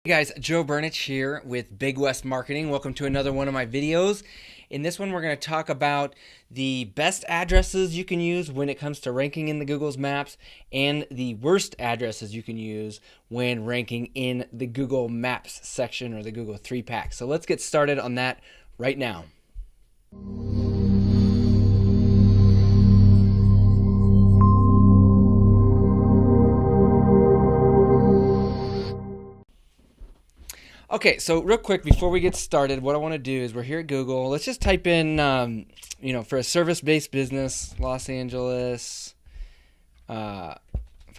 Hey guys, Joe Burnich here with Big West Marketing. Welcome to another one of my videos. In this one, we're going to talk about the best addresses you can use when it comes to ranking in the Google's Maps and the worst addresses you can use when ranking in the Google Maps section or the Google 3-pack. So let's get started on that right now. Okay, so real quick before we get started, what I want to do is we're here at Google. Let's just type in, for a service-based business, Los Angeles, if I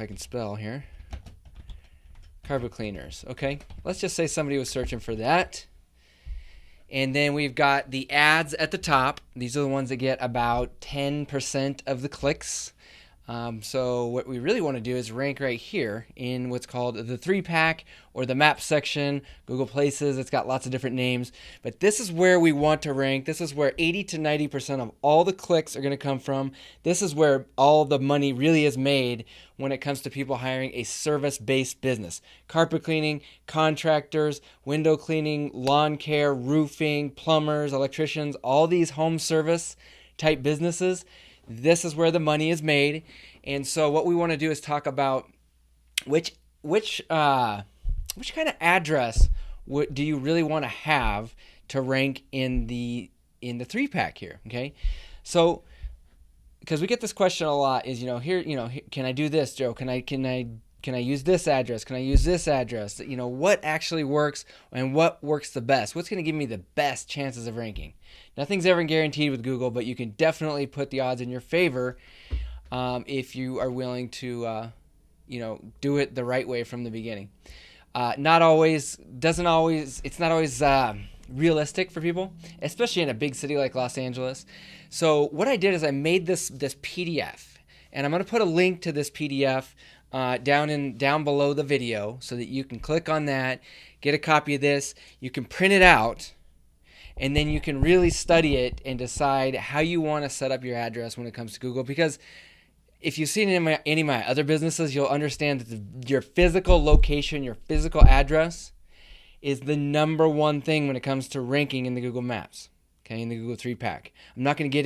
can spell here, carpet cleaners. Okay, let's just say somebody was searching for that. And then we've got the ads at the top. These are the ones that get about 10% of the clicks. So what we really want to do is rank right here in what's called the 3-pack or the map section, Google Places. It's got lots of different names, but this is where we want to rank. This is where 80 to 90% of all the clicks are going to come from. This is where all the money really is made when it comes to people hiring a service-based business. Carpet cleaning, contractors, window cleaning, lawn care, roofing, plumbers, electricians, all these home service type businesses. This is where the money is made. And so what we want to do is talk about which kind of address do you really want to have to rank in the 3-pack here, okay? So because we get this question a lot is, can I do this, Joe? Can I use this address? Can I use this address? What actually works and what works the best? What's going to give me the best chances of ranking? Nothing's ever guaranteed with Google, but you can definitely put the odds in your favor if you are willing to, do it the right way from the beginning. It's not always realistic for people, especially in a big city like Los Angeles. So what I did is I made this PDF, and I'm going to put a link to this PDF down below the video so that you can click on that, get a copy of this. You can print it out, and then you can really study it and decide how you want to set up your address when it comes to Google. Because if you've seen any of my other businesses, you'll understand that your physical location, your physical address is the number one thing when it comes to ranking in the Google Maps, okay, in the Google 3-pack. I'm not going to get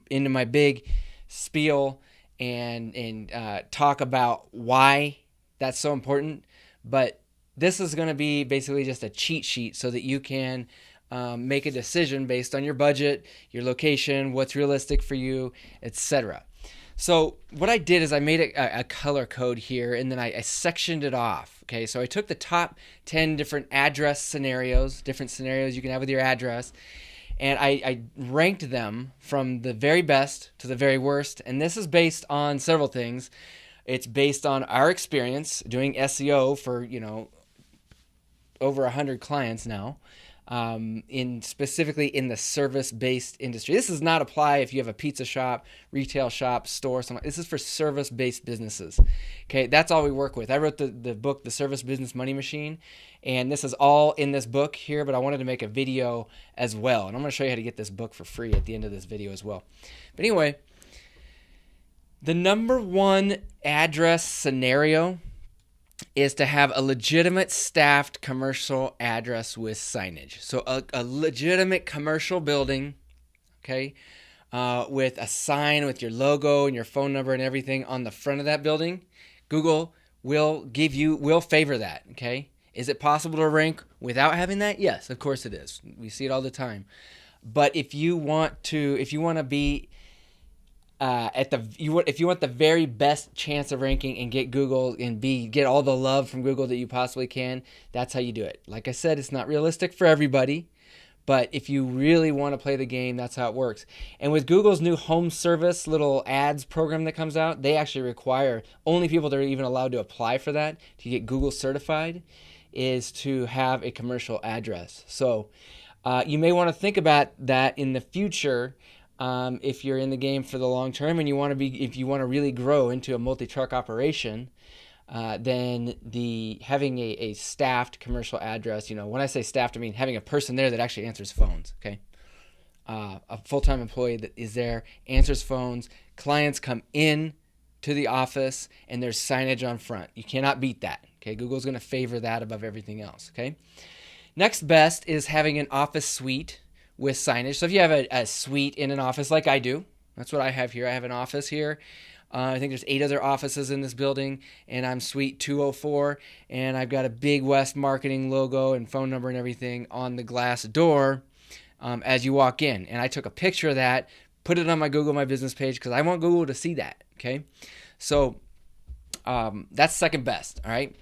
into my big spiel and talk about why that's so important, but this is going to be basically just a cheat sheet so that you can make a decision based on your budget, your location, what's realistic for you, etc. So what I did is I made a color code here, and then I sectioned it off. Okay, so I took the top 10 different address scenarios, different scenarios you can have with your address, and I ranked them from the very best to the very worst. And this is based on several things. It's based on our experience doing SEO for over 100 clients now, specifically in the service-based industry. This does not apply if you have a pizza shop, retail shop, store, something. This is for service-based businesses. Okay, that's all we work with. I wrote the book, The Service Business Money Machine, and this is all in this book here, but I wanted to make a video as well, and I'm going to show you how to get this book for free at the end of this video as well. But anyway, the number one address scenario is to have a legitimate staffed commercial address with signage. So a legitimate commercial building, okay, with a sign with your logo and your phone number and everything on the front of that building. Google will favor that, okay? Is it possible to rank without having that? Yes, of course it is. We see it all the time. But if you want to be if you want the very best chance of ranking and get Google and get all the love from Google that you possibly can, that's how you do it. Like I said, it's not realistic for everybody, but if you really want to play the game, that's how it works. And with Google's new home service little ads program that comes out, they actually require only people that are even allowed to apply for that to get Google certified is to have a commercial address. So you may want to think about that in the future. If you're in the game for the long term and if you want to really grow into a multi-truck operation, then having a staffed commercial address, when I say staffed, I mean having a person there that actually answers phones, okay? A full-time employee that is there, answers phones, clients come in to the office, and there's signage on front. You cannot beat that, Okay, Google's going to favor that above everything else. Okay. Next best is having an office suite with signage. So if you have a suite in an office like I do, that's what I have here. I have an office here. I think there's 8 other offices in this building, and I'm suite 204, and I've got a Big West Marketing logo and phone number and everything on the glass door as you walk in. And I took a picture of that, put it on my Google My Business page because I want Google to see that. Okay, so that's second best. All right.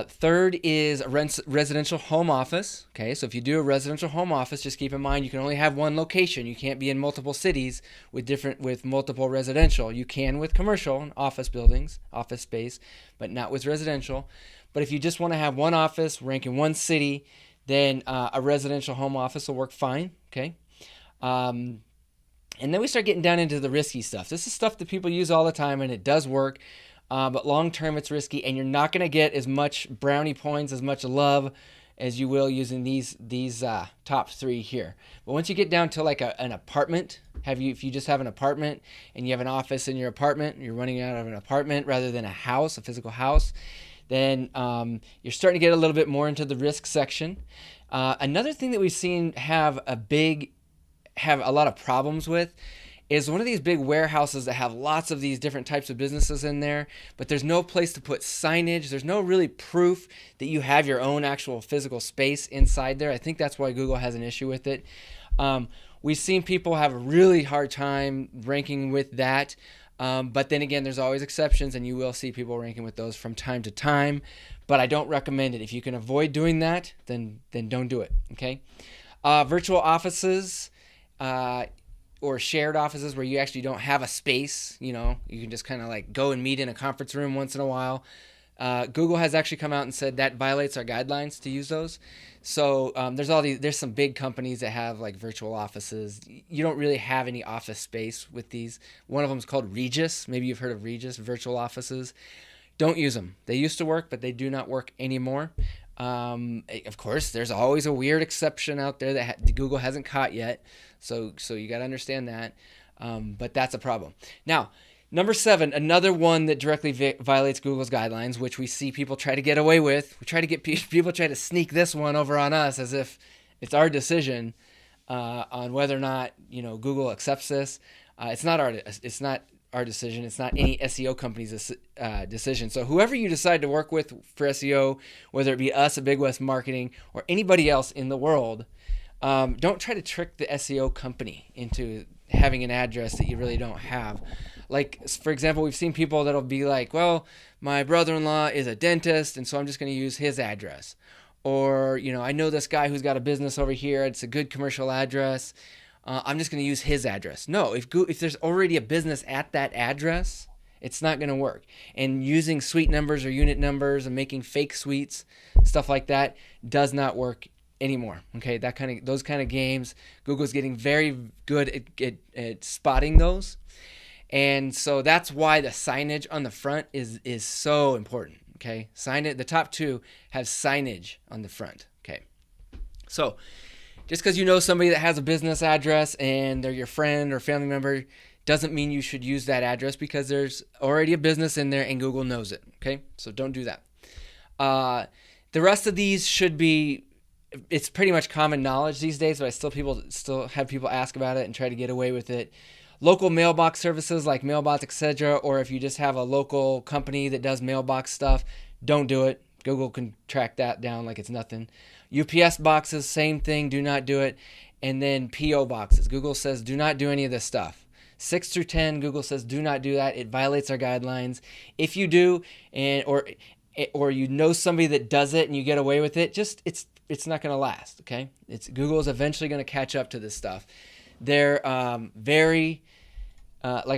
Third is a residential home office. Okay, so if you do a residential home office, just keep in mind you can only have one location. You can't be in multiple cities with multiple residential. You can with commercial and office buildings, office space, but not with residential. But if you just want to have one office, rank in one city, then a residential home office will work fine. Okay. And then we start getting down into the risky stuff. This is stuff that people use all the time, and it does work. But long term, it's risky, and you're not going to get as much brownie points, as much love as you will using these top 3 here. But once you get down to like an apartment, if you just have an apartment and you have an office in your apartment, you're running out of an apartment rather than a house, a physical house, then you're starting to get a little bit more into the risk section. Another thing that we've seen have a lot of problems with is one of these big warehouses that have lots of these different types of businesses in there, but there's no place to put signage. There's no really proof that you have your own actual physical space inside there. I think that's why Google has an issue with it. We've seen people have a really hard time ranking with that, but then again, there's always exceptions, and you will see people ranking with those from time to time, but I don't recommend it. If you can avoid doing that, then don't do it, okay? Virtual offices, or shared offices where you actually don't have a space, you can just kind of like go and meet in a conference room once in a while. Google has actually come out and said that violates our guidelines to use those. So there's some big companies that have like virtual offices. You don't really have any office space with these. One of them is called Regus. Maybe you've heard of Regus, virtual offices. Don't use them. They used to work, but they do not work anymore. Of course, there's always a weird exception out there that Google hasn't caught yet. So you got to understand that. But that's a problem. Now, number 7, another one that directly violates Google's guidelines, which we see people try to get away with. We try to get people try to sneak this one over on us as if it's our decision on whether or not Google accepts this. It's not our decision. It's not any SEO company's decision. So whoever you decide to work with for SEO, whether it be us at Big West Marketing or anybody else in the world, don't try to trick the SEO company into having an address that you really don't have. Like, for example, we've seen people that'll be like, well, my brother-in-law is a dentist, and so I'm just going to use his address. Or, I know this guy who's got a business over here. It's a good commercial address. I'm just going to use his address. No, if there's already a business at that address, it's not going to work. And using suite numbers or unit numbers and making fake suites, stuff like that, does not work anymore. Okay, those kind of games, Google's getting very good at spotting those, and so that's why the signage on the front is so important. Okay, the top 2 have signage on the front. Okay, so just because you know somebody that has a business address and they're your friend or family member doesn't mean you should use that address because there's already a business in there and Google knows it. Okay, so don't do that. The rest of these should be. It's pretty much common knowledge these days, but people still have people ask about it and try to get away with it. Local mailbox services like Mailbox, etc., or if you just have a local company that does mailbox stuff, don't do it. Google can track that down like it's nothing. UPS boxes, same thing, do not do it. And then PO boxes. Google says do not do any of this stuff. 6 through 10, Google says do not do that. It violates our guidelines. If you do, or you know somebody that does it and you get away with it, it's not going to last, okay? Google is eventually going to catch up to this stuff. They're like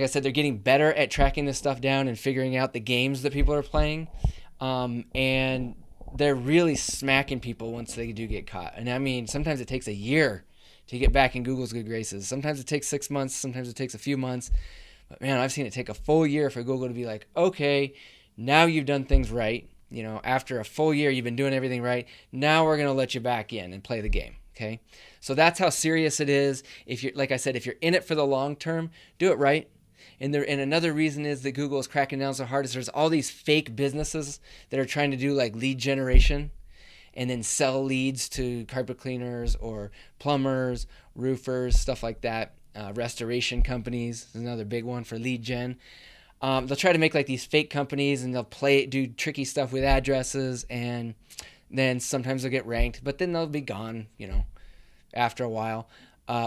I said, they're getting better at tracking this stuff down and figuring out the games that people are playing, and they're really smacking people once they do get caught. And I mean, sometimes it takes a year to get back in Google's good graces. Sometimes it takes 6 months. Sometimes it takes a few months. But man, I've seen it take a full year for Google to be like, okay, now you've done things right. After a full year, you've been doing everything right. Now we're going to let you back in and play the game. Okay. So that's how serious it is. If you're, like I said, if you're in it for the long term, do it right. And another reason is that Google is cracking down so hard is there's all these fake businesses that are trying to do like lead generation and then sell leads to carpet cleaners or plumbers, roofers, stuff like that. Restoration companies is another big one for lead gen. They'll try to make like these fake companies, and they'll do tricky stuff with addresses, and then sometimes they'll get ranked, but then they'll be gone, after a while.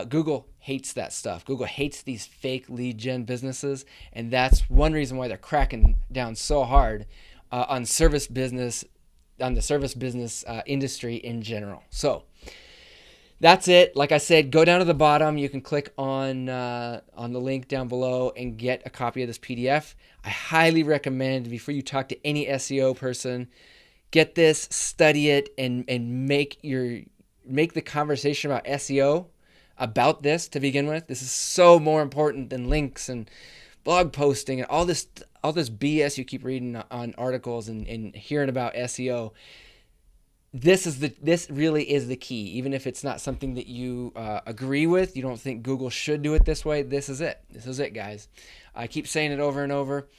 Google hates that stuff. Google hates these fake lead gen businesses, and that's one reason why they're cracking down so hard on the service business industry in general. So that's it. Like I said, go down to the bottom. You can click on the link down below and get a copy of this PDF. I highly recommend, before you talk to any SEO person, get this, study it, and make the conversation about SEO about this to begin with. This is so more important than links and blog posting and all this BS you keep reading on articles and hearing about SEO. This really is the key. Even if it's not something that you agree with, you don't think Google should do it this way, this is it. This is it, guys. I keep saying it over and over.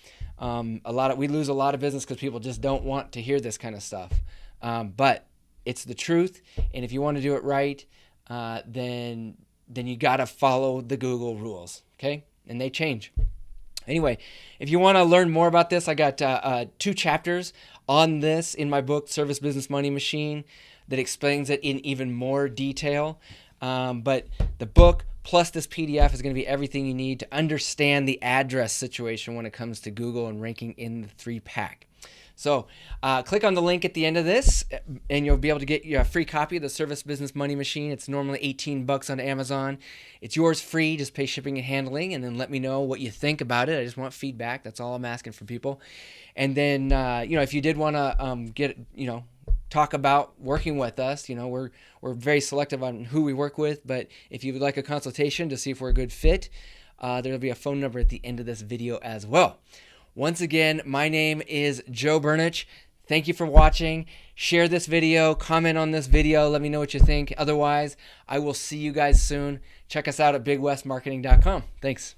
We lose a lot of business because people just don't want to hear this kind of stuff. But it's the truth, and if you want to do it right, then you got to follow the Google rules, okay? And they change. Anyway, if you want to learn more about this, I got 2 chapters on this in my book, Service Business Money Machine, that explains it in even more detail. But the book plus this PDF is going to be everything you need to understand the address situation when it comes to Google and ranking in the 3-pack. So click on the link at the end of this, and you'll be able to get a free copy of the Service Business Money Machine. It's normally $18 on Amazon. It's yours free. Just pay shipping and handling, and then let me know what you think about it. I just want feedback. That's all I'm asking from people. And then, if you did want to talk about working with us, we're very selective on who we work with. But if you would like a consultation to see if we're a good fit, there'll be a phone number at the end of this video as well. Once again, my name is Joe Burnich. Thank you for watching. Share this video, comment on this video, let me know what you think. Otherwise, I will see you guys soon. Check us out at bigwestmarketing.com. Thanks.